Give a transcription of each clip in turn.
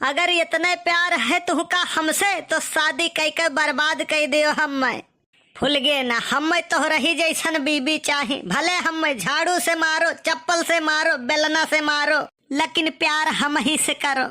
अगर इतने प्यार है तुहका हमसे तो शादी कई के बर्बाद कर दियो। हम फुल गे ना, हम तो रही जैसन बीबी चाही। भले हम झाड़ू से मारो, चप्पल से मारो, बेलना से मारो, लेकिन प्यार हम ही से करो।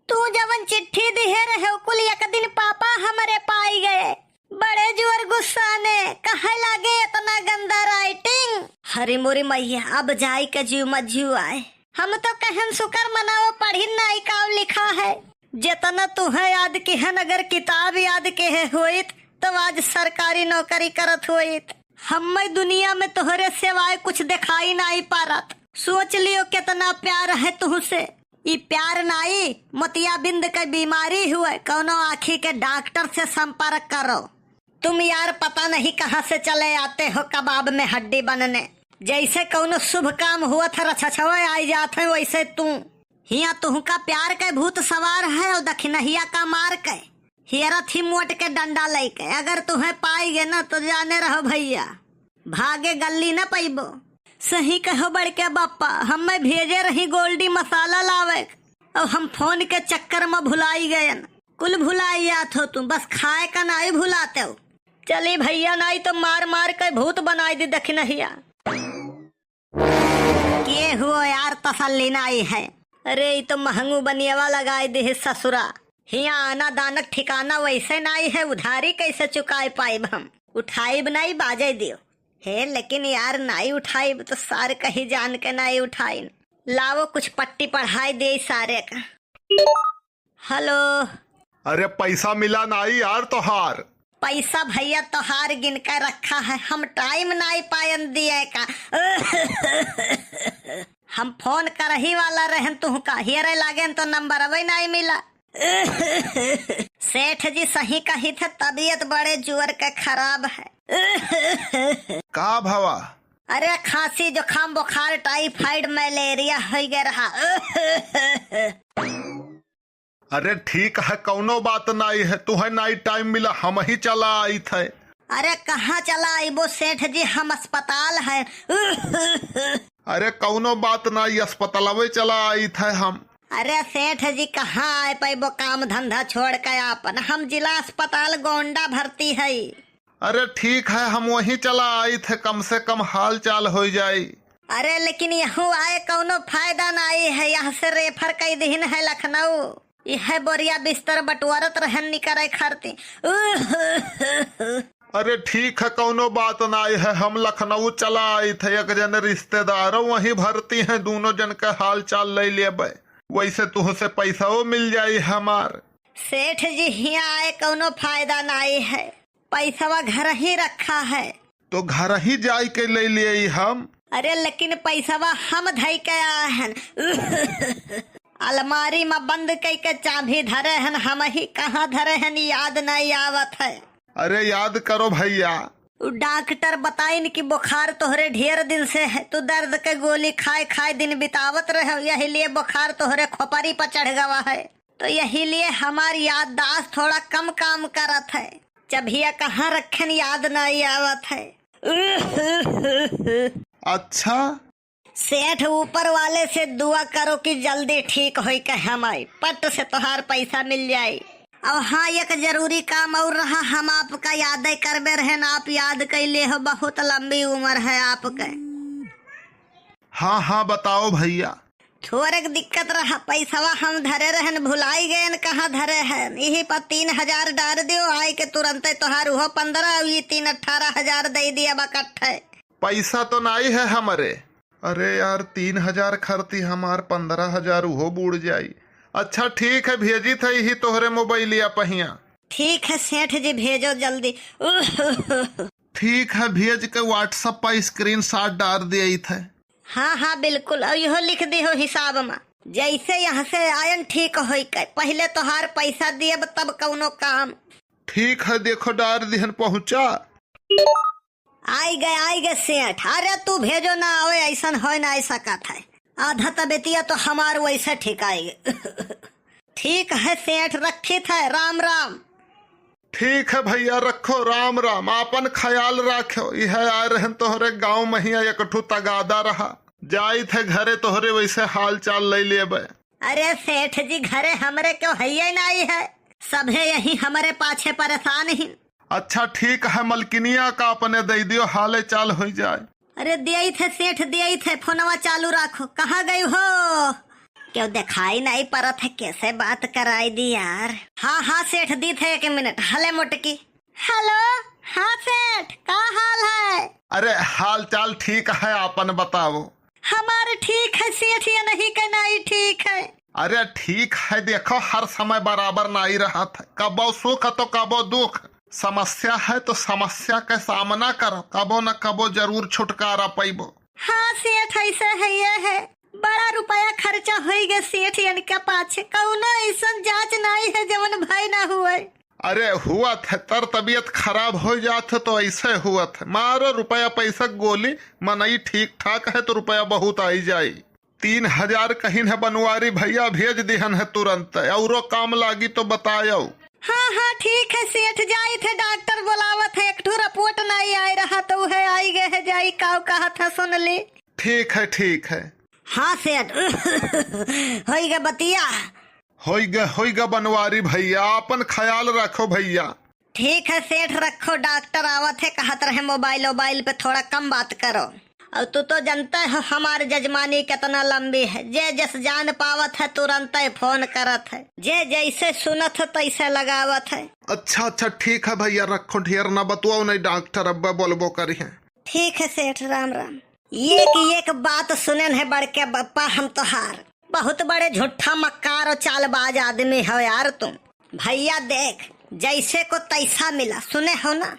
तू जवन चिट्ठी दिहे रहे कुल एक दिन पापा हमारे पाई गए, बड़े जोर गुस्सा ने कहे लागे इतना गंदा राइटिंग। हरी मोरी मैया, अब जाई के जीव मजीव आए। हम तो कहन शुक्र मनाओ पढ़ी नाई का लिखा है। जितना तुम्हें याद की है, अगर किताब याद के है होइत तो आज सरकारी नौकरी करत होइत। हम दुनिया में तोहरे सिवाय कुछ दिखाई नहीं पारत। सोच लियो कितना प्यार है तुहसे। ये प्यार नाई मोतियाबिंद के बीमारी हुए, कौनो आँखी के डॉक्टर से संपर्क करो। तुम यार पता नहीं कहाँ से चले आते हो कबाब में हड्डी बनने। जैसे कौनो शुभ काम हुआ था रछछवे आई जाते है, वैसे तू हिया तुहका प्यार के भूत सवार है और दखिनहिया का मार के हियरा थी मोट के डंडा लेके। अगर तुम्हें पाई गे ना तो जाने रहो भैया, भागे गली न पैबो। सही कहो बड़के बापा, हमें भेजे रही गोल्डी मसाला लावे और हम फोन के चक्कर में भुलाई गए। कुल भुलाई जात हो तुम, बस खाए का नहीं भुलाते हो। चली भैया, नहीं तो मार मार के भूत बनाई दी दखिनहिया। ये हुआ यार, तसल्ली नहीं है। अरे ये तो महंगू बनियावा लगाए दे ससुरा। हिया आना दानक ठिकाना वैसे नहीं है, उधारी कैसे चुकाए पाइब हम। उठाइब नहीं बाजे दियो है, लेकिन यार नहीं उठाइब तो सारे कहीं जान के नहीं उठाई। लावो कुछ पट्टी पढ़ाई दे सारे का। हेलो। अरे पैसा मिला नहीं यार तोहार? पैसा भैया तोहार गिन कर रखा है, हम टाइम नहीं पायन दिए का। हम फोन कर ही वाला रहन तुहका, हियरे लागे तो नंबर अभी नहीं मिला। सेठ जी सही कही थे, तबीयत बड़े जोर के खराब है। का भवा? अरे खांसी जुकाम बुखार टाइफाइड मलेरिया हो गया रहा। अरे ठीक है, कौनो बात नहीं है। तुम्हें नहीं टाइम मिला, हम ही चला आई थे। अरे कहाँ चला आई वो सेठ जी, हम अस्पताल है। अरे कौनो बात नहीं, अस्पताल में चला आई थे हम। अरे सेठ जी कहाँ आए पैबो, काम धंधा छोड़ के आपन। हम जिला अस्पताल गोंडा भर्ती है। अरे ठीक है, हम वहीं चला आई थे, कम से कम हाल चाल हो जाये। अरे लेकिन यहाँ आए कौनो फायदा नहीं है, यहाँ से रेफर कई दिन है लखनऊ। यह बोरिया बिस्तर बटवारत रहन निकरे खरती। अरे ठीक है, कौनो बात नहीं है। हम लखनऊ चला आई थे, एक जन रिश्तेदार वहीं भर्ती हैं, दोनों जन का हाल चाल ले लेबे, वैसे तुहसे पैसा वो मिल जाये हमार। सेठ जी यहाँ आए कौनो फायदा नहीं है, पैसा घर ही रखा है। तो घर ही जाय के ले लिए हम। अरे लेकिन पैसा हम धई के आए हैं। अलमारी में बंद कई के चाबी धरे हैं, हम ही कहाँ धरे हैं याद नहीं आवत है। अरे याद करो भैया। डॉक्टर बताइन कि बुखार तोहरे ढेर दिन से है, तू दर्द के गोली खाए खाए दिन बितावत रहे, यही लिए बुखार तोहरे खोपड़ी पर चढ़ गवा है। तो यही लिए हमारी याददाश्त थोड़ा कम काम करत है। चबिया कहाँ रखन याद नहीं आवत है। अच्छा सेठ, ऊपर वाले से दुआ करो कि जल्दी ठीक हो के हमारी पट से तोहार पैसा मिल जाये। अब हाँ, एक जरूरी काम और रहा, हम आपका याद करबे रहे ना, आप याद कैले हो, बहुत लंबी उम्र है आपके। हाँ हाँ बताओ भैया। थोड़े दिक्कत रहा, पैसा हम धरे रहन भुलाई गए, कहाँ धरे हैं। यही पर 3,000 डाल दियो, आए के तुरंत तोहार हो 15, ये 3 18,000 दे दिया बकट्ठे। पैसा तो नहीं है हमारे। अरे यार 3,000 खर्ची, हमार 15,000 वो बूढ़ जाई। अच्छा ठीक है, भेजी था ही तोहरे मोबाइलिया पहिया। ठीक है सेठ जी, भेजो जल्दी। ठीक है, भेज के व्हाट्सएप पर स्क्रीनशॉट डाल दिए थे। हाँ हाँ बिल्कुल, और यहो लिख दी हो हिसाब में, जैसे यहाँ से आयन ठीक हो के पहले तोहार पैसा दिए तब कौनो काम। ठीक है, देखो डाल दिहन पहुँचा। आई गए सेठ। अरे तू भेजो ना, आवे ऐसा हो ना ऐसा था। आधा तबेतिया तो हमार वैसे ठीक आएगी। ठीक है सेठ, रखी थे, राम राम। ठीक है भैया, रखो, राम राम। आपन ख्याल रखो। यह आए रहन तोहरे गाँव में ही एकठू तगादा रहा, जाई थे घरे तोहरे वैसे हाल चाल ले लेबे। अरे सेठ जी घरे हमरे क्यों है नहीं है, सभे यही हमारे पाछे परेशान ही। अच्छा ठीक है, मलकिनिया का अपने दे दियो, हाले चाल हो जाए। अरे दिए थे सेठ, दिए थे, फोनवा चालू रखो। कहाँ गई हो? क्यों दिखाई नहीं पड़त है, कैसे बात कराई दी यार। हाँ सेठ दी थे, 1 मिनट। हले मोटकी। हेलो, हाँ सेठ, का हाल है? अरे हाल चाल ठीक है, अपन बताओ। हमारे ठीक है सेठ, ये नहीं का नहीं ठीक है। अरे ठीक है, देखो हर समय बराबर नहीं रहा था, कबो सुख तो कबो दुख। समस्या है तो समस्या का सामना करो, कबो न कबो जरूर छुटकारा पाइबो। हाँ सेठ ऐसे है, ये है बड़ा रुपया खर्चा हो गया सेठ, इनके पाछे कौनो ऐसा जांच नहीं है जवन भाई ना हुए। अरे हुआ था, तर तबीयत खराब हो जात तो ऐसे हुआ था। मारो रुपया पैसा गोली, मनई ठीक ठाक है तो रुपया बहुत आई जाये। 3000 कहीं है बनवारी भैया भेज दिहन है तुरंत, औरो काम लागी तो बतायो। हाँ ठीक है सेठ, जाई थे डॉक्टर बुलावत है, एक ठो रिपोर्ट नहीं आई रहा तो है आई गए है, जाई काव कहा था सुन ली। ठीक है। हाँ सेठ हो गया बतिया, हो गया बनवारी भैया, अपन ख्याल रखो भैया। ठीक है सेठ रखो, डॉक्टर आवत है, कहत रहे मोबाइल पे थोड़ा कम बात करो। और तू तो जानता है हमारे जजमानी कितना लंबी है, जे जस जान पावत है तुरंत ही फोन करत है, जे जैसे सुनत है तैसे लगावत है। अच्छा ठीक है भैया, रखो, ढेर न बतुआओ नहीं, डॉक्टर अब्बा बोलबो करी है। ठीक है सेठ, राम राम। एक बात सुने है बड़के बप्पा, हम तोहार बहुत बड़े झूठा मक्कार और चालबाज आदमी हो यार तुम। भैया देख, जैसे को तैसा मिला, सुने हो ना,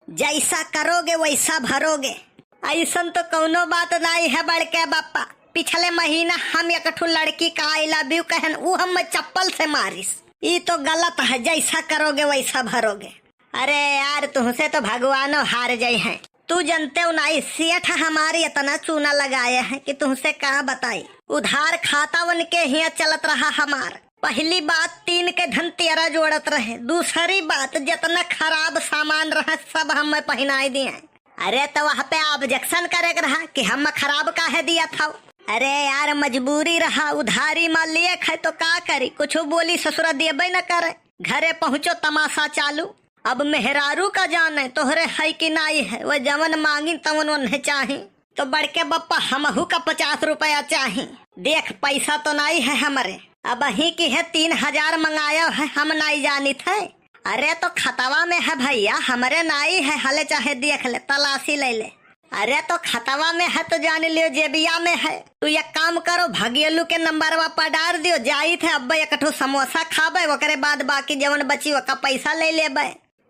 जैसा करोगे वैसा भरोगे, ऐसा तो कौनो बात नहीं है बड़के बप्पा। पिछले महीना हम एक लड़की का आई लव यू कहन, वो हम चप्पल से मारिस, ये तो गलत है, जैसा करोगे वैसा भरोगे। अरे यार तुमसे तो भगवानो हार जाये हैं, तू जानते हो नहीं, सेठ हमारी इतना चूना लगाया है कि तुमसे कहा बताई। उधार खाता वन के ही चलत रहा हमार। पहली बात 3 के धन 13 जोड़त रहे, दूसरी बात जितना खराब सामान रहा सब हम पहनाई दिए। अरे तो वहाँ पे ऑब्जेक्शन करे रहा कि हम खराब काहे दिया था। अरे यार मजबूरी रहा, उधारी माल लिए है तो का करी, कुछ बोली ससुरा देबे न करे। घरे पहुँचो तमाशा चालू। अब मेहरारू का जाने तोहरे है कि नहीं है, वो जवन मांगी तवन उन्हें चाही। तो बड़के बप्पा हमहू का 50 रुपया चाही। देख पैसा तो नहीं है हमारे, अब ही की है 3000 मंगाया है, हम नहीं जानी थे। अरे तो खतवा में है भैया, हमारे नहीं है, हले चाहे देख ले, तलाशी ले ले। अरे तो खतवा में है तो जान लियो जेबिया में है। तू एक काम करो, भगियलू के नंबरवा पर डाल दियो, जाई थे अब एक ठो समोसा खाबे, ओकरे बाद बाकी जवन बची का पैसा ले लेबे।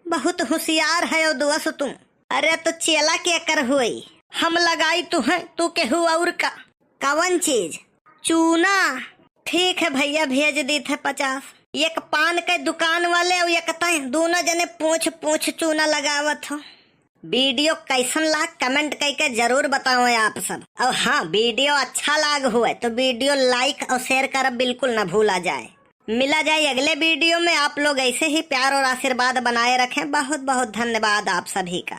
बहुत होशियार है दोस्त तुम। अरे तो चेला के कर हुई, हम लगाई तू है, तू के हुआ और का कवन चीज? चूना। ठीक है भैया, भेज दी थे 50। एक पान के दुकान वाले और एक तय, दोनों जने पूछ चूना लगावत हो। वीडियो कैसन लाग कमेंट करके जरूर बताओ आप सब। और हाँ, वीडियो अच्छा लाग हुआ तो वीडियो लाइक और शेयर कर बिल्कुल न भूला जाए। मिला जाए अगले वीडियो में, आप लोग ऐसे ही प्यार और आशीर्वाद बनाए रखें। बहुत बहुत धन्यवाद आप सभी का।